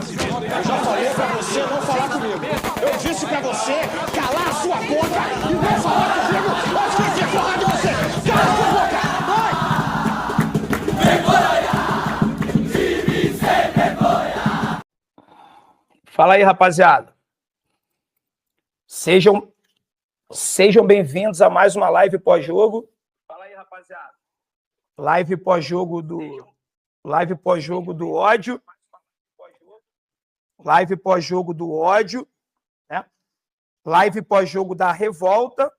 Eu já falei pra você não falar comigo. Eu disse pra você calar a sua boca e não falar comigo. Eu fiquei porra de você. Cala a sua boca. Vai! Vergonha! Time sem vergonha! Fala aí, rapaziada. Sejam bem-vindos a mais uma live pós-jogo. Fala aí, rapaziada. Live pós-jogo do ódio. Live pós-jogo do ódio, né? Live pós-jogo da revolta,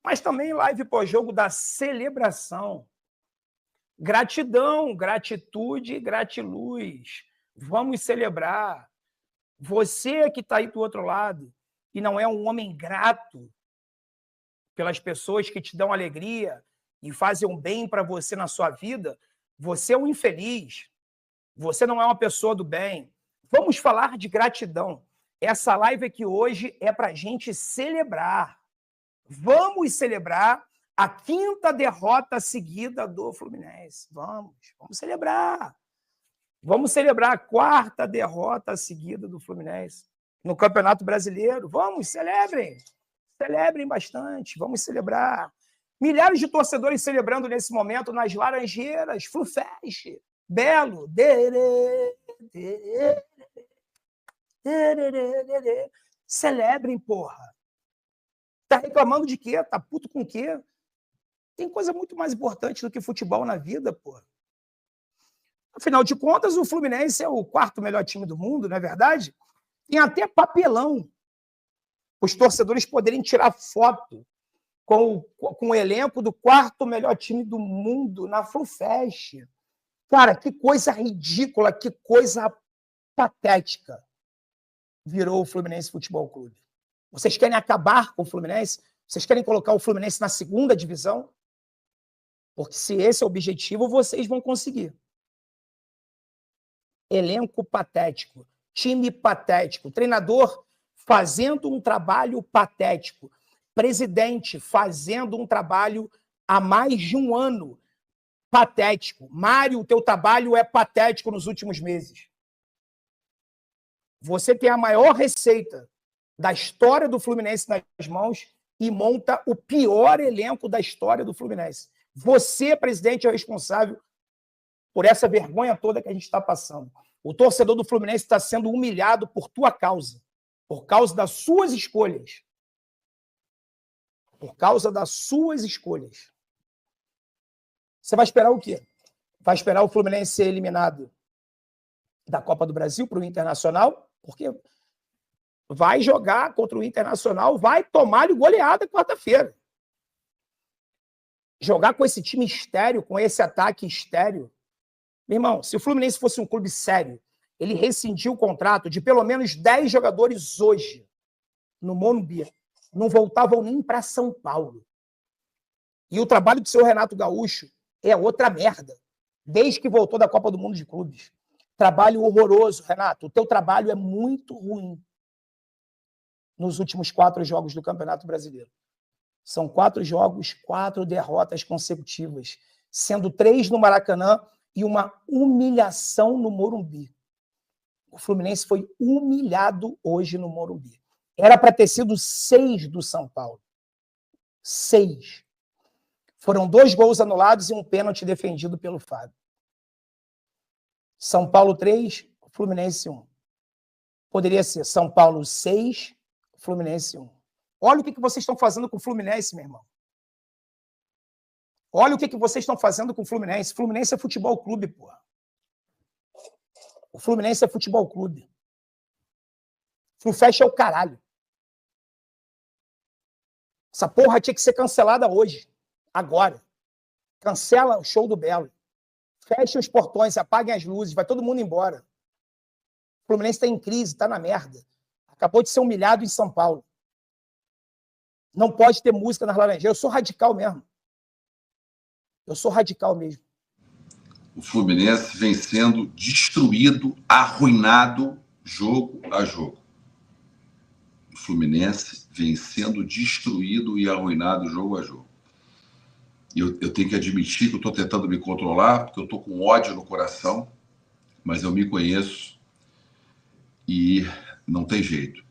mas também live pós-jogo da celebração. Gratidão, gratitude, gratiluz. Vamos celebrar. Você que está aí do outro lado e não é um homem grato pelas pessoas que te dão alegria e fazem um bem para você na sua vida, você é um infeliz. Você não é uma pessoa do bem. Vamos falar de gratidão. Essa live aqui hoje é para a gente celebrar. Vamos celebrar a 5ª derrota seguida do Fluminense. Vamos celebrar. Vamos celebrar a 4ª derrota seguida do Fluminense no Campeonato Brasileiro. Vamos, celebrem. Celebrem bastante. Vamos celebrar. Milhares de torcedores celebrando nesse momento nas Laranjeiras, Flufest, Belo, celebrem, porra. Tá reclamando de quê? Tá puto com o quê? Tem coisa muito mais importante do que futebol na vida, porra. Afinal de contas, o Fluminense é o 4º melhor time do mundo, não é verdade? Tem até papelão. Os torcedores poderem tirar foto com o elenco do 4º melhor time do mundo na Flufest. Cara, que coisa ridícula, que coisa patética virou o Fluminense Futebol Clube. Vocês querem acabar com o Fluminense? Vocês querem colocar o Fluminense na 2ª divisão? Porque se esse é o objetivo, vocês vão conseguir. Elenco patético, time patético, treinador fazendo um trabalho patético, presidente fazendo um trabalho há mais de um ano patético. Mário, o teu trabalho é patético nos últimos meses. Você tem a maior receita da história do Fluminense nas mãos e monta o pior elenco da história do Fluminense. Você, presidente, é o responsável por essa vergonha toda que a gente está passando. O torcedor do Fluminense está sendo humilhado por tua causa, por causa das suas escolhas. Por causa das suas escolhas. Você vai esperar o quê? Vai esperar o Fluminense ser eliminado da Copa do Brasil para o Internacional? Porque vai jogar contra o Internacional, vai tomar-lhe goleada quarta-feira. Jogar com esse time estéreo, com esse ataque estéreo. Meu irmão, se o Fluminense fosse um clube sério, ele rescindiu o contrato de pelo menos 10 jogadores hoje no Morumbi. Não voltavam nem para São Paulo. E o trabalho do seu Renato Gaúcho é outra merda. Desde que voltou da Copa do Mundo de Clubes. Trabalho horroroso, Renato. O teu trabalho é muito ruim nos últimos 4 jogos do Campeonato Brasileiro. São 4 jogos, 4 derrotas consecutivas, sendo 3 no Maracanã e uma humilhação no Morumbi. O Fluminense foi humilhado hoje no Morumbi. Era para ter sido 6 do São Paulo. 6. Foram 2 gols anulados e um pênalti defendido pelo Fábio. São Paulo 3, Fluminense 1. Poderia ser São Paulo 6, Fluminense 1. Olha o que vocês estão fazendo com o Fluminense, meu irmão. Olha o que vocês estão fazendo com o Fluminense. Fluminense é futebol clube, porra. O Fluminense é futebol clube. Flufest é o caralho. Essa porra tinha que ser cancelada hoje. Agora. Cancela o show do Belo. Fechem os portões, apaguem as luzes, vai todo mundo embora. O Fluminense está em crise, está na merda. Acabou de ser humilhado em São Paulo. Não pode ter música nas Laranjeiras. Eu sou radical mesmo. Eu sou radical mesmo. O Fluminense vem sendo destruído, arruinado, jogo a jogo. O Fluminense vem sendo destruído e arruinado jogo a jogo. Eu tenho que admitir que eu estou tentando me controlar, porque eu estou com ódio no coração, mas eu me conheço. e não tem jeito.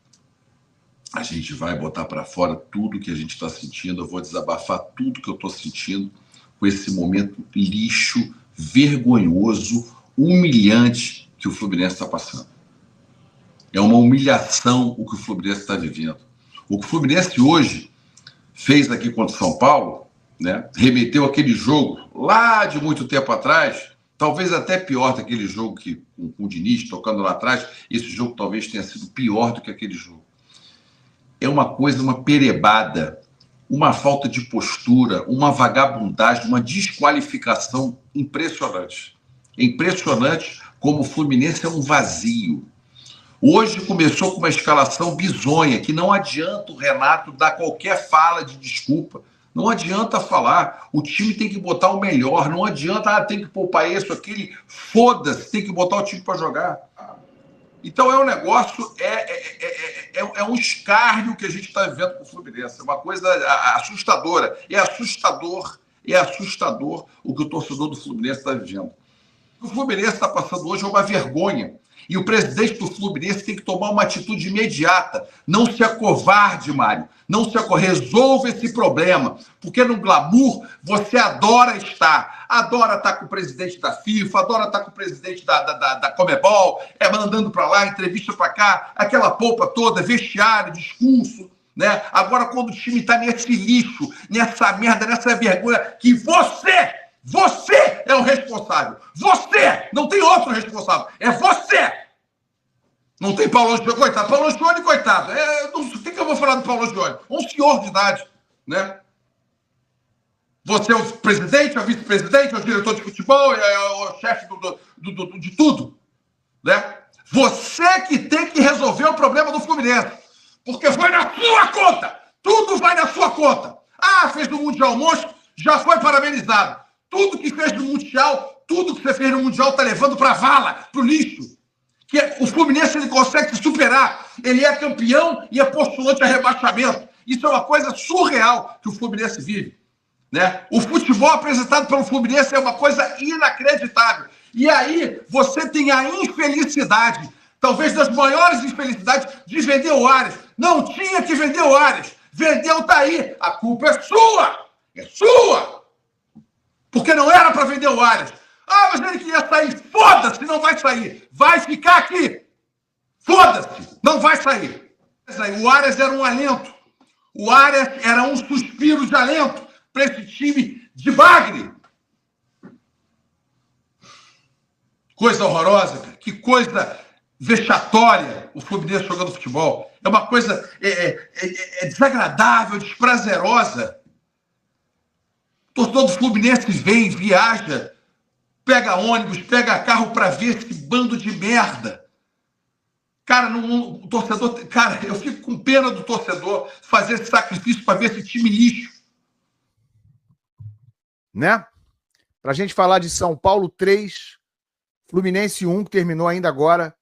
A gente vai botar para fora tudo que a gente está sentindo. Eu vou desabafar tudo que eu estou sentindo com esse momento lixo, vergonhoso, humilhante que o Fluminense está passando. É uma humilhação o que o Fluminense está vivendo. O que o Fluminense hoje fez aqui contra o São Paulo, né, remeteu aquele jogo lá de muito tempo atrás, talvez até pior daquele jogo que com o Diniz tocando lá atrás. Esse jogo talvez tenha sido pior do que aquele jogo. É uma coisa, uma perebada, uma falta de postura, uma vagabundagem, uma desqualificação impressionante. É impressionante como o Fluminense é um vazio. Hoje começou com uma escalação bizonha, que não adianta o Renato dar qualquer fala de desculpa. Não adianta falar. O time tem que botar o melhor. Não adianta, tem que poupar isso, aquele. Foda-se, tem que botar o time para jogar. Então é um negócio, é um escárnio que a gente está vivendo com o Fluminense. É uma coisa assustadora. É assustador o que o torcedor do Fluminense está vivendo. O Fluminense está passando hoje é uma vergonha. E o presidente do Fluminense tem que tomar uma atitude imediata. Não se acovarde, Mário. Não se acovarde. Resolva esse problema. Porque no glamour você adora estar. Adora estar com o presidente da FIFA, adora estar com o presidente da Comebol, mandando para lá, entrevista para cá, aquela polpa toda, vestiário, discurso. Né? Agora, quando o time está nesse lixo, nessa merda, nessa vergonha, que você é o responsável. Você! Não tem outro responsável. É você! Não tem Paulo Angione, coitado. Paulo Angione, coitado. O que eu vou falar do Paulo Angione? Um senhor de idade, né? Você é o presidente, é o vice-presidente, é o diretor de futebol, é o chefe de tudo, né? Você que tem que resolver o problema do Fluminense. Porque vai na sua conta. Tudo vai na sua conta. Fez no Mundial Monstro, já foi parabenizado. Tudo que fez no Mundial, tudo que você fez no Mundial tá levando para a vala, para o lixo. Que o Fluminense ele consegue se superar. Ele é campeão e é postulante a rebaixamento. Isso é uma coisa surreal que o Fluminense vive. Né? O futebol apresentado pelo Fluminense é uma coisa inacreditável. E aí você tem a infelicidade, talvez das maiores infelicidades, de vender o Ares. Não tinha que vender o Ares. Vendeu, tá aí. A culpa é sua. É sua. Porque não era para vender o Ares. Mas ele queria sair. Foda-se, não vai sair. Vai ficar aqui. Foda-se, não vai sair. O Ares era um alento. O Ares era um suspiro de alento para esse time de bagre. Coisa horrorosa, cara. Que coisa vexatória o Fluminense jogando futebol. É uma coisa desagradável, desprazerosa. O torcedor do Fluminense vem, viaja, pega ônibus, pega carro para ver esse bando de merda. Cara, o torcedor... Cara, eu fico com pena do torcedor fazer esse sacrifício para ver esse time lixo. Né? Pra gente falar de São Paulo 3, Fluminense 1, que terminou ainda agora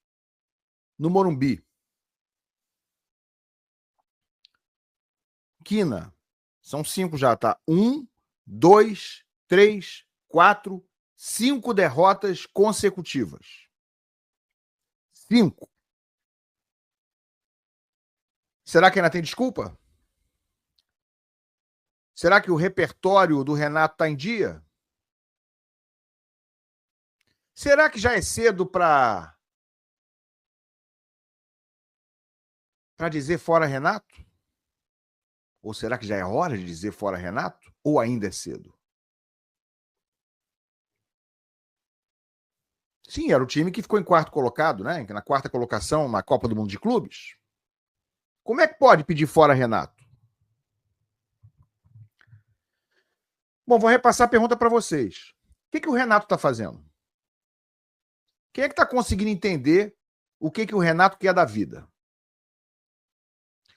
no Morumbi. Quina, são 5 já, tá? 1, 2, 3, 4, 5 derrotas consecutivas. 5. Será que ainda tem desculpa? Será que o repertório do Renato está em dia? Será que já é cedo para dizer fora Renato? Ou será que já é hora de dizer fora Renato? Ou ainda é cedo? Sim, era o time que ficou em quarto colocado, né? Na quarta colocação na Copa do Mundo de Clubes. Como é que pode pedir fora Renato? Bom, vou repassar a pergunta para vocês. O que o Renato está fazendo? Quem é que está conseguindo entender o que o Renato quer da vida?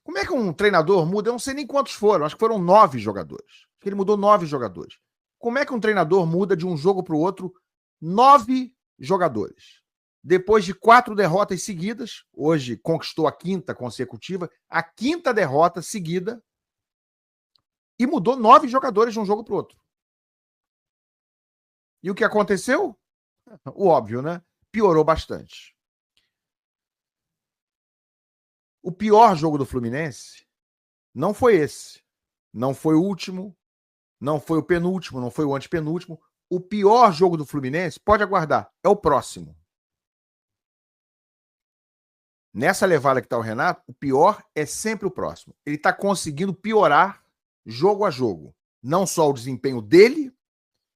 Como é que um treinador muda? Eu não sei nem quantos foram, acho que foram 9 jogadores. Acho que ele mudou 9 jogadores. Como é que um treinador muda de um jogo para o outro 9 jogadores? Depois de 4 derrotas seguidas, hoje conquistou a 5ª consecutiva, a 5ª derrota seguida, e mudou 9 jogadores de um jogo para o outro. E o que aconteceu? O óbvio, né? Piorou bastante. O pior jogo do Fluminense não foi esse. Não foi o último, não foi o penúltimo, não foi o antepenúltimo. O pior jogo do Fluminense, pode aguardar, é o próximo. Nessa levada que está o Renato, o pior é sempre o próximo. Ele está conseguindo piorar jogo a jogo. Não só o desempenho dele,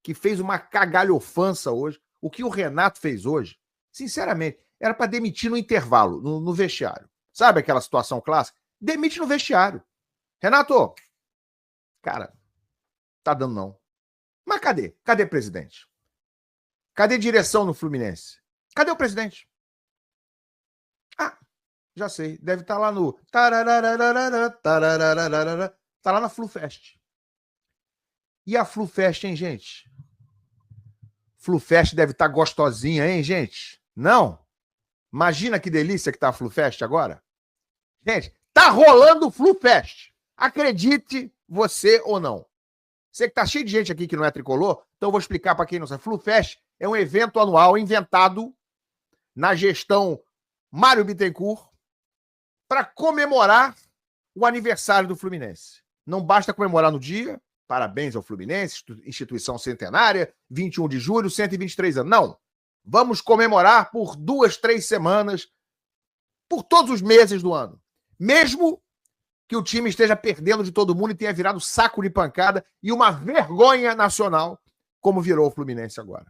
que fez uma cagalhofança hoje. O que o Renato fez hoje, sinceramente, era para demitir no intervalo, no vestiário. Sabe aquela situação clássica? Demite no vestiário. Renato, cara, tá dando não. Mas cadê? Cadê o presidente? Cadê direção no Fluminense? Cadê o presidente? Ah, já sei. Deve estar lá no... Tá lá na FluFest. E a FluFest, hein, gente? FluFest deve estar gostosinha, hein, gente? Não? Imagina que delícia que tá a FluFest agora. Gente, tá rolando o FluFest. Acredite você ou não. Você que tá cheio de gente aqui que não é tricolor, então eu vou explicar para quem não sabe. FluFest é um evento anual inventado na gestão Mário Bittencourt para comemorar o aniversário do Fluminense. Não basta comemorar no dia, parabéns ao Fluminense, instituição centenária, 21 de julho, 123 anos. Não. Vamos comemorar por 2, 3 semanas, por todos os meses do ano. Mesmo que o time esteja perdendo de todo mundo e tenha virado saco de pancada e uma vergonha nacional, como virou o Fluminense agora.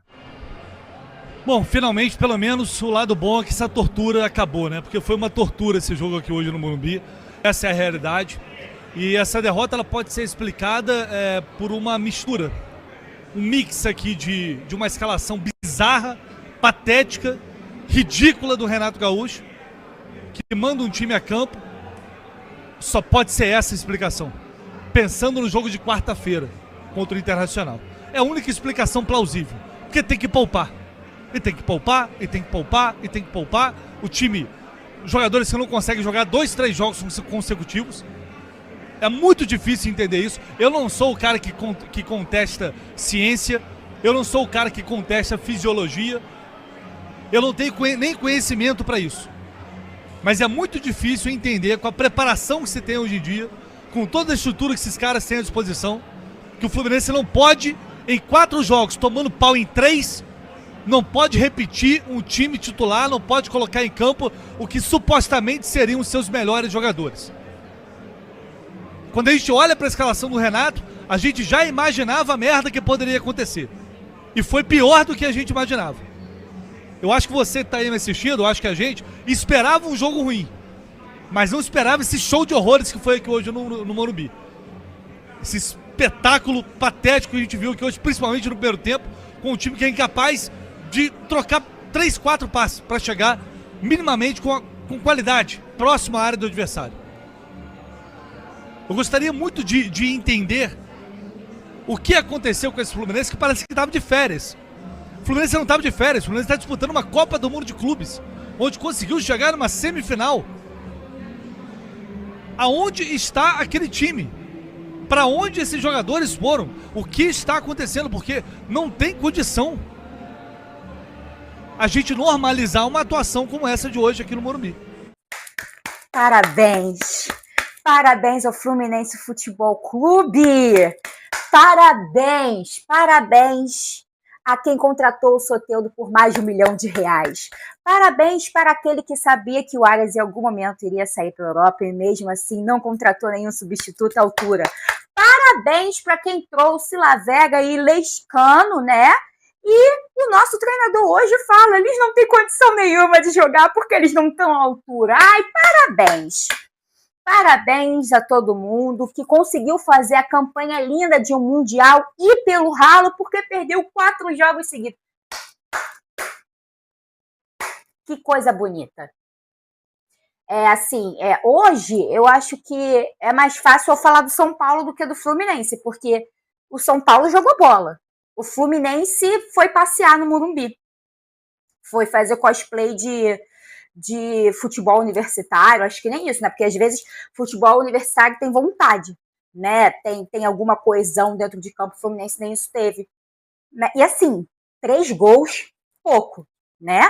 Bom, finalmente, pelo menos, o lado bom é que essa tortura acabou, né? Porque foi uma tortura esse jogo aqui hoje no Morumbi. Essa é a realidade. E essa derrota ela pode ser explicada por uma mistura. Um mix aqui de uma escalação bizarra, patética, ridícula do Renato Gaúcho, que manda um time a campo. Só pode ser essa a explicação. Pensando no jogo de quarta-feira contra o Internacional. É a única explicação plausível. Porque tem que poupar. E tem que poupar, e tem que poupar, e tem que poupar. O time, jogadores que não conseguem jogar 2, 3 jogos consecutivos. É muito difícil entender isso. Eu não sou o cara que contesta ciência. Eu não sou o cara que contesta fisiologia. Eu não tenho nem conhecimento para isso. Mas é muito difícil entender, com a preparação que se tem hoje em dia, com toda a estrutura que esses caras têm à disposição, que o Fluminense não pode, em 4 jogos, tomando pau em 3, não pode repetir um time titular, não pode colocar em campo o que supostamente seriam os seus melhores jogadores. Quando a gente olha para a escalação do Renato, a gente já imaginava a merda que poderia acontecer. E foi pior do que a gente imaginava. Eu acho que você que está aí me assistindo, eu acho que a gente esperava um jogo ruim, mas não esperava esse show de horrores que foi aqui hoje no Morumbi. Esse espetáculo patético que a gente viu aqui hoje, principalmente no primeiro tempo, com um time que é incapaz de trocar 3, 4 passes para chegar minimamente com qualidade, próximo à área do adversário. Eu gostaria muito de entender o que aconteceu com esse Fluminense, que parece que estava de férias. O Fluminense não estava de férias, o Fluminense está disputando uma Copa do Mundo de Clubes, onde conseguiu chegar numa semifinal. Aonde está aquele time? Para onde esses jogadores foram? O que está acontecendo? Porque não tem condição a gente normalizar uma atuação como essa de hoje aqui no Morumbi. Parabéns! Parabéns ao Fluminense Futebol Clube! Parabéns! Parabéns a quem contratou o Soteldo por mais de R$1 milhão. Parabéns para aquele que sabia que o Arias em algum momento iria sair para a Europa e mesmo assim não contratou nenhum substituto à altura. Parabéns para quem trouxe Lavega e Lescano, né? E o nosso treinador hoje fala, eles não têm condição nenhuma de jogar porque eles não estão à altura. Ai, parabéns! Parabéns a todo mundo que conseguiu fazer a campanha linda de um Mundial e pelo ralo porque perdeu 4 jogos seguidos. Que coisa bonita. Hoje eu acho que é mais fácil eu falar do São Paulo do que do Fluminense, porque o São Paulo jogou bola. O Fluminense foi passear no Morumbi. Foi fazer cosplay de futebol universitário, acho que nem isso, né? Porque às vezes futebol universitário tem vontade, né? Tem alguma coesão dentro de campo, o Fluminense nem isso teve. E assim, 3 gols, pouco, né?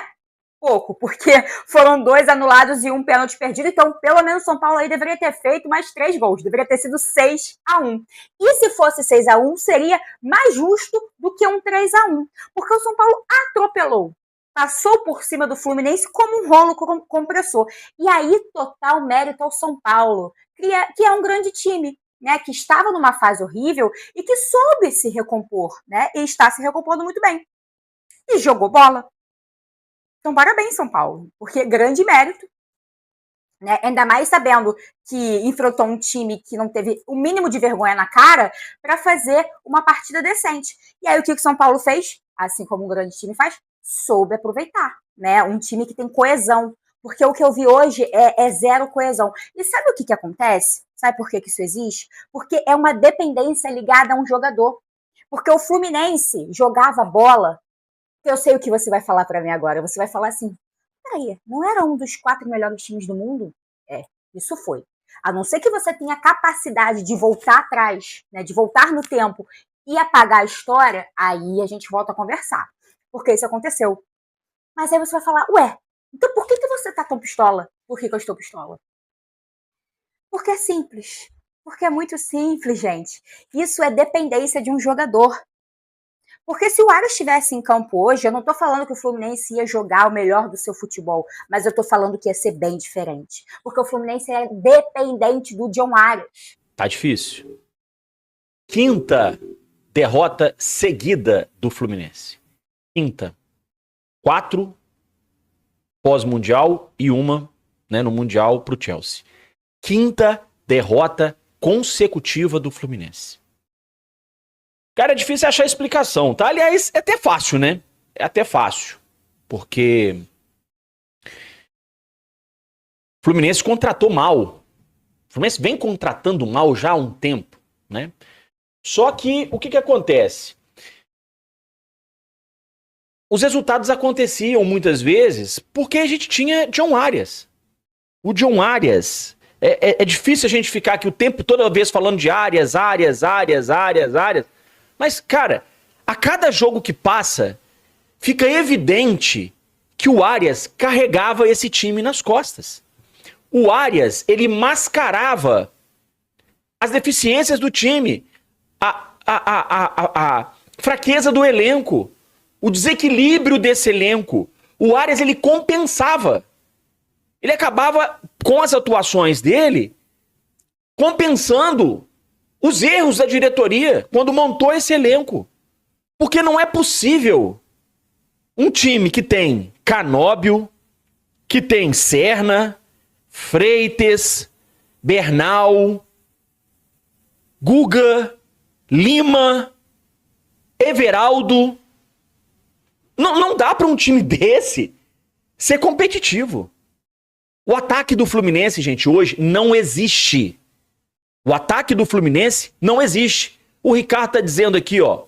pouco, porque foram 2 anulados e 1 pênalti perdido, então pelo menos o São Paulo aí deveria ter feito mais 3 gols, deveria ter sido 6-1. E se fosse 6-1, seria mais justo do que um 3-1, porque o São Paulo atropelou, passou por cima do Fluminense como um rolo compressor. E aí, total mérito ao São Paulo, que é um grande time, né, que estava numa fase horrível e que soube se recompor, né, e está se recompondo muito bem. E jogou bola. Então, parabéns, São Paulo, porque grande mérito, né, ainda mais sabendo que enfrentou um time que não teve o mínimo de vergonha na cara para fazer uma partida decente. E aí, o que o São Paulo fez? Assim como um grande time faz, soube aproveitar, né, um time que tem coesão. Porque o que eu vi hoje é zero coesão. E sabe o que acontece? Sabe por que isso existe? Porque é uma dependência ligada a um jogador. Porque o Fluminense jogava bola. Eu sei o que você vai falar para mim agora. Você vai falar assim, peraí, não era um dos 4 melhores times do mundo? Isso foi. A não ser que você tenha capacidade de voltar atrás, né, de voltar no tempo e apagar a história, aí a gente volta a conversar. Porque isso aconteceu. Mas aí você vai falar, ué, então por que você tá tão pistola? Por que eu estou pistola? Porque é simples. Porque é muito simples, gente. Isso é dependência de um jogador. Porque se o Aras estivesse em campo hoje, eu não tô falando que o Fluminense ia jogar o melhor do seu futebol, mas eu tô falando que ia ser bem diferente. Porque o Fluminense é dependente do John Aras. Tá difícil. 5ª derrota seguida do Fluminense. 5ª. 4 pós-mundial e 1, né, no Mundial pro Chelsea. 5ª derrota consecutiva do Fluminense. Cara, é difícil achar explicação, tá? Aliás, é até fácil, né? É até fácil. Porque o Fluminense contratou mal. O Fluminense vem contratando mal já há um tempo, né? Só que, o que acontece? Os resultados aconteciam muitas vezes porque a gente tinha John Arias. O John Arias... É difícil a gente ficar aqui o tempo toda vez falando de Arias. Mas, cara, a cada jogo que passa, fica evidente que o Arias carregava esse time nas costas. O Arias, ele mascarava as deficiências do time, a fraqueza do elenco, o desequilíbrio desse elenco. O Arias, ele compensava. Ele acabava, com as atuações dele, compensando os erros da diretoria quando montou esse elenco. Porque não é possível um time que tem Canóbio, que tem Serna, Freitas, Bernal, Guga, Lima, Everaldo. Não dá para um time desse ser competitivo. O ataque do Fluminense, gente, hoje não existe. O ataque do Fluminense não existe. O Ricardo tá dizendo aqui, ó.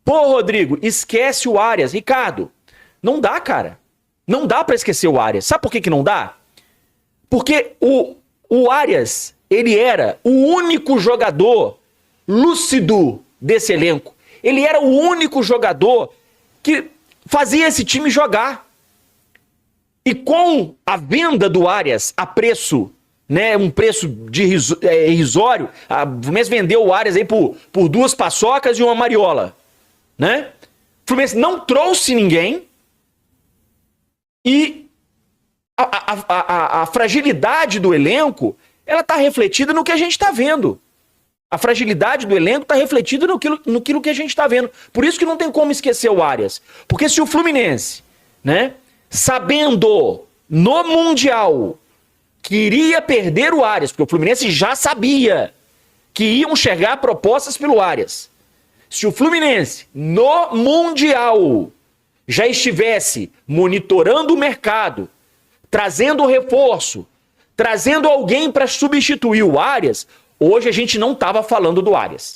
Pô, Rodrigo, esquece o Arias. Ricardo, não dá, cara. Não dá pra esquecer o Arias. Sabe por que não dá? Porque o Arias, ele era o único jogador lúcido desse elenco. Ele era o único jogador que fazia esse time jogar. E com a venda do Arias a preço, né, um preço irrisório, a Fluminense vendeu o Arias aí por 2 paçocas e uma mariola, né? O Fluminense não trouxe ninguém e a fragilidade do elenco, ela tá refletida no que a gente tá vendo. A fragilidade do elenco tá refletida no que a gente tá vendo. Por isso que não tem como esquecer o Arias. Porque se o Fluminense, né, sabendo no Mundial que iria perder o Arias, porque o Fluminense já sabia que iam chegar propostas pelo Arias. Se o Fluminense no Mundial já estivesse monitorando o mercado, trazendo reforço, trazendo alguém para substituir o Arias, hoje a gente não estava falando do Arias.